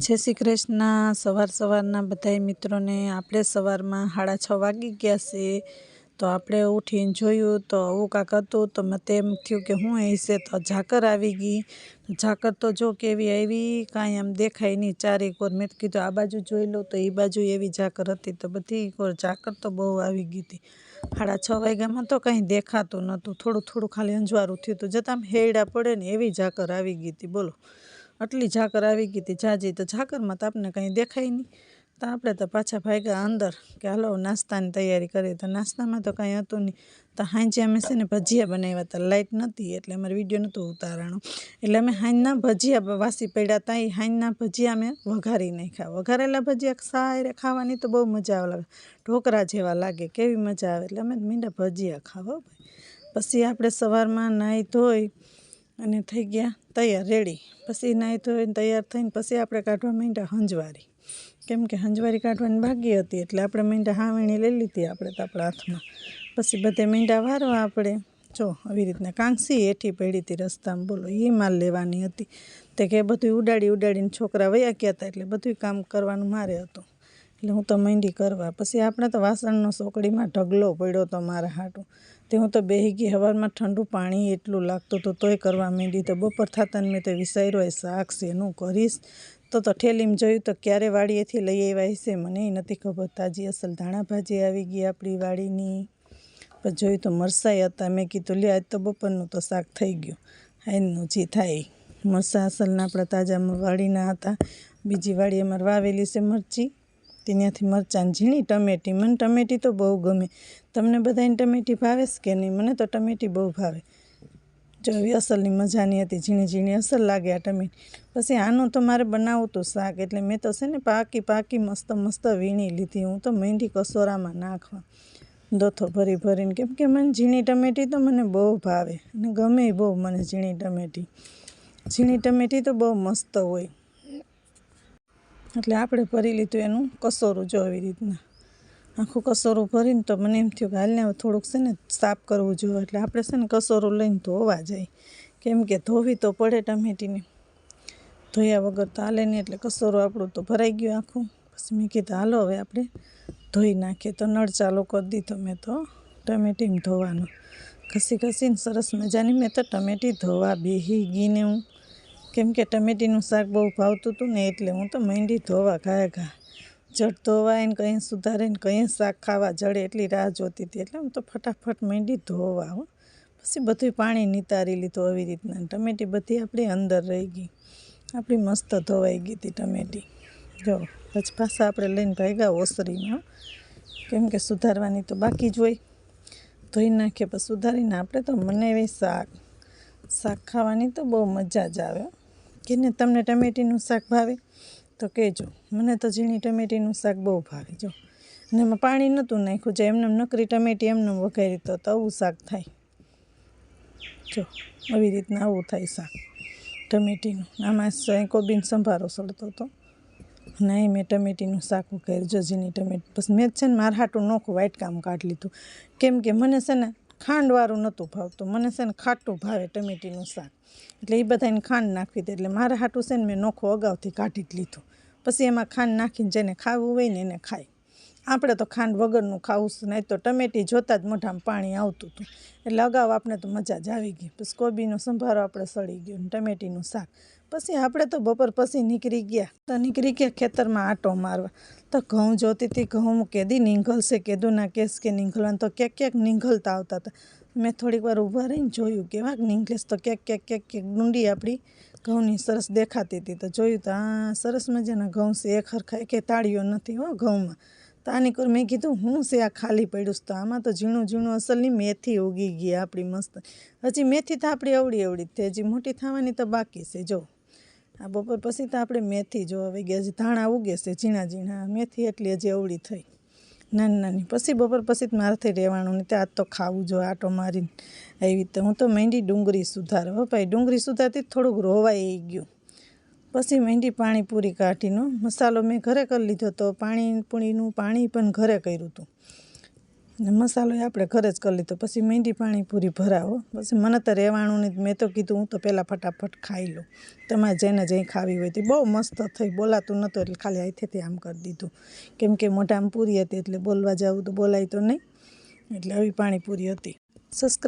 जय श्री कृष्ण। सवार सवारना बधाई मित्रों ने आपणे सवारमां 6:30 वागी गया छे तो आपणे उठीने जोयुं तो आवुं कांक हतुं तो मने एम थयुं के हुं हशे तो झाकर आवी गई। झाकर तो जो केवी आवी कांई आम देखाय नहीं चारे कोर। मैं कीधुं आ बाजू जोई लो तो ई बाजू एवी झाकर हती तो बधी कोर झाकर तो बहु आवी गई थी। 6:30 वाग्यामां तो कांई देखातुं नहोतुं, थोड़ुं थोड़ुं खाली अंजवारुं थयुं तो जता आम हेड़ा पड़े ने एवी झाकर आवी गई थी। बोलो आटली झाकर आवी गई थी जाजी तो झाकर में तो आपने कहीं देखाय नहीं तो आपणे तो पाछा भाग्या अंदर के हालो नास्तानी तैयारी करीए। तो नास्ता में तो कहीं हतुं नहीं तो हांजे अमे छे ने भजिया बनाव्या हता। लाइट नहोती एटले अमारे विडियो नहोतो उतारવાનો एटले अमे हांजना भजिया वासी पड्या हता ए हांजना भजिया अमे वघारी नाख्या। वघारेला भजिया सारे खावानी तो बहु मजा आवे, ढोकरा जेवा लागे, केवी मजा आवे एटले अमे मींडा भजिया खावा। पछी आपणे सवारमां नाही धोई अने थई गया तैयार रेडी। पछी नाही धोईने तैयार थईने पछी आपणे काढवा માંડ્યા हंजवारी, केम के हंजवारी काढवानी बाकी हती एटले आपणे માંડ્યા हावणी लई लीधी आपणे तो आपણા हाथमां। पछी बधे માંડ્યા वारवा आपणे जो આવી રીતના કાંસી હેઠી પડી હતી રસ્તામાં। બોલો એ માલ લેવાની હતી તે કે બધું ઉડાડીને છોકરા વયા ગયા હતા એટલે બધું કામ કરવાનું મારે હતું એટલે હું તો માંડી કરવા। પછી આપણે તો વાસણનો સોકડીમાં ઢગલો પડ્યો હતો મારા હાટું તે હું તો બેહી ગઈ। હવારમાં ઠંડુ પાણી એટલું લાગતું હતું તોય કરવા માંડી। તો બપોર થતાં મેં તો વિચાર્યું એ શાક શેનું કરીશ તો ઠેલીમાં જોયું તો ક્યારે વાડીએથી લઈ આવ્યા હશે મને એ નથી ખબર। તાજી અસલ ધાણા ભાજી આવી ગઈ આપણી વાડીની। પછી જોયું તો મરચાં હતા। મેં કીધું લે આજ તો બપોરનું તો શાક થઈ ગયું, હાઈનું જે થાય। મરચાં અસલના આપણા તાજા વાડીના હતા। બીજી વાડી અમારે વાવેલી છે મરચી ત્યાંથી મરચાં ઝીણી ટમેટી। મને ટમેટી તો બહુ ગમે, તમને બધાને ટમેટી ભાવે કે નહીં? મને તો ટમેટી બહુ ભાવે। જો એવી અસલની મજાની હતી, ઝીણી ઝીણી અસલ લાગે આ ટમેટી। પછી આનું તો મારે બનાવવું હતું શાક એટલે મેં તો છે ને પાકી મસ્ત વીણી લીધી। હું તો માંડી કસોરામાં નાખવા દોથો ભરીને, કેમ કે મને ઝીણી ટમેટી તો મને બહુ ભાવે અને ગમે બહુ મને ઝીણી ટમેટી તો બહુ મસ્ત હોય એટલે આપણે ભરી લીધું એનું કસોરું। જો આવી રીતના આખું કસોરું ભરીને તો મને એમ થયું કે હાલને થોડુંક છે ને સાફ કરવું જોઈએ એટલે આપણે છે ને કસોરું લઈને ધોવા જાય, કેમ કે ધોવી તો પડે ટમેટીને, ધોયા વગર તો હાલે નહીં। એટલે કસોરું આપણું તો ભરાઈ ગયું આખું। પછી મેં કીધું હાલો હવે આપણે ધોઈ નાખીએ તો નળ ચાલુ કરી દીધો મેં તો ટમેટીમાં ધોવાનું ઘસીને સરસ મજાની મેં તો ટમેટી ધોવા બેસી ગઈને હું, કેમ કે ટમેટીનું શાક બહુ ભાવતું હતું ને એટલે હું તો માંડી ધોવા ઘા જડ ધોવાય ને કંઈ સુધારે ને કંઈ શાક ખાવા જડે એટલી રાહ જોતી હતી એટલે હું તો ફટાફટ માંડી ધોવા હો। પછી બધું પાણી નિતારી લીધું આવી રીતના, ટમેટી બધી આપણી અંદર રહી ગઈ, આપણી મસ્ત ધોવાઈ ગઈ હતી ટમેટી। જો પછી પાછા આપણે લઈને ભાગ્યા ઓસરીમાં, કેમ કે સુધારવાની તો બાકી જ હોય। ધોઈ નાખીએ પછી સુધારીને આપણે તો મને એવી શાક ખાવાની તો બહુ મજા જ આવે કે ને। તમને ટમેટીનું શાક ભાવે તો કહેજો, મને તો ઝીણી ટમેટીનું શાક બહુ ભાવે। જો અને એમાં પાણી નહોતું નાખ્યું, જે એમને નકરી ટમેટી એમને વઘારી તો આવું શાક થાય। જો આવી રીતના આવું થાય શાક ટમેટીનું। આમાં કોબીનો સંભારો સડતો હતો અને અહીં મેં ટમેટીનું શાક વઘાર્યું જો ઝીણી ટમેટી। પછી મેં છે ને મારા હાટું નોખું વાટકામ કાઢી લીધું, કેમ કે મને છે ને ખાંડવાળું નહોતું ભાવતું, મને છે ને ખાટું ભાવે ટમેટીનું શાક એટલે એ બધાને ખાંડ નાખવી હતી એટલે મારા હાટું છે ને મેં નોખું અગાઉથી કાઢી જ લીધું। પછી એમાં ખાંડ નાખીને જેને ખાવું હોય ને એને ખાય, આપણે તો ખાંડ વગરનું ખાવું નહીં તો ટમેટી જોતાં જ મોઢામાં પાણી આવતું હતું એટલે અગાઉ આપણે તો મજા જ આવી ગઈ। પછી કોબીનો સંભારો આપણે સળી ગયો ને ટમેટીનું શાક। પછી આપણે તો બપોર પછી નીકળી ગયા ખેતરમાં આંટો મારવા। તો ઘઉં જોતી હતી, ઘઉં કેદી નીંગલશે, કીધું ના કેસ કે નીંગલવાનું તો ક્યાંક નીંગલતા આવતા હતા। મેં થોડીક વાર ઊભા રહીને જોયું કેવાક નીંગલેશ તો ક્યાંક ડુંડી આપણી ઘઉંની સરસ દેખાતી હતી। તો જોયું તો આ સરસ મજાના ઘઉં છે, એક હરખા કે તાળીઓ નથી હો ઘઉંમાં। તો આની કોર મેં કીધું હું છે આ ખાલી પડ્યું તો આમાં તો ઝીણું અસલની મેથી ઉગી ગઈ આપણી મસ્ત। હજી મેથી તો આપણી અવળી જ હજી મોટી થવાની તો બાકી છે। જો આ બપોર પછી તો આપણે મેથી જો આવી ગયા, હજી ધાણા ઉગે છે ઝીણા મેથી એટલી હજી અવળી થઈ નાની। પછી બપોર પછી જ મારાથી રહેવાનું નહીં, ત્યાં તો ખાવું જોઈએ આટો મારીને આવી તો હું તો માંડી ડુંગળી સુધારવા ભાઈ। ડુંગળી સુધારતી થોડુંક રોવાઈ ગયું, પછી માંડી પાણીપુરી કાઢીનો મસાલો મેં ઘરે કરી લીધો તો પાણીપુરીનું પાણી પણ ઘરે કર્યું હતું। ને મસાલો આપણે ઘરે જ કરી લીધો. પછી મીંડી પાણીપુરી ભરાવો. પછી મને તો રહેવાનું નહીં, મેં તો કીધું હું તો પહેલાં ફટાફટ ખાઈ લઉં, તમારે જેને જઈ ખાવી હોય તે. બહુ મસ્ત થઈ, બોલાતું નહોતું એટલે ખાલી હાથેથી આમ કરી દીધું, કેમ કે મોઢામાં પૂરી હતી એટલે બોલવા જવું તો બોલાય તો નહીં, એટલે આવી પાણીપુરી હતી. સબસ્ક્રાઈબ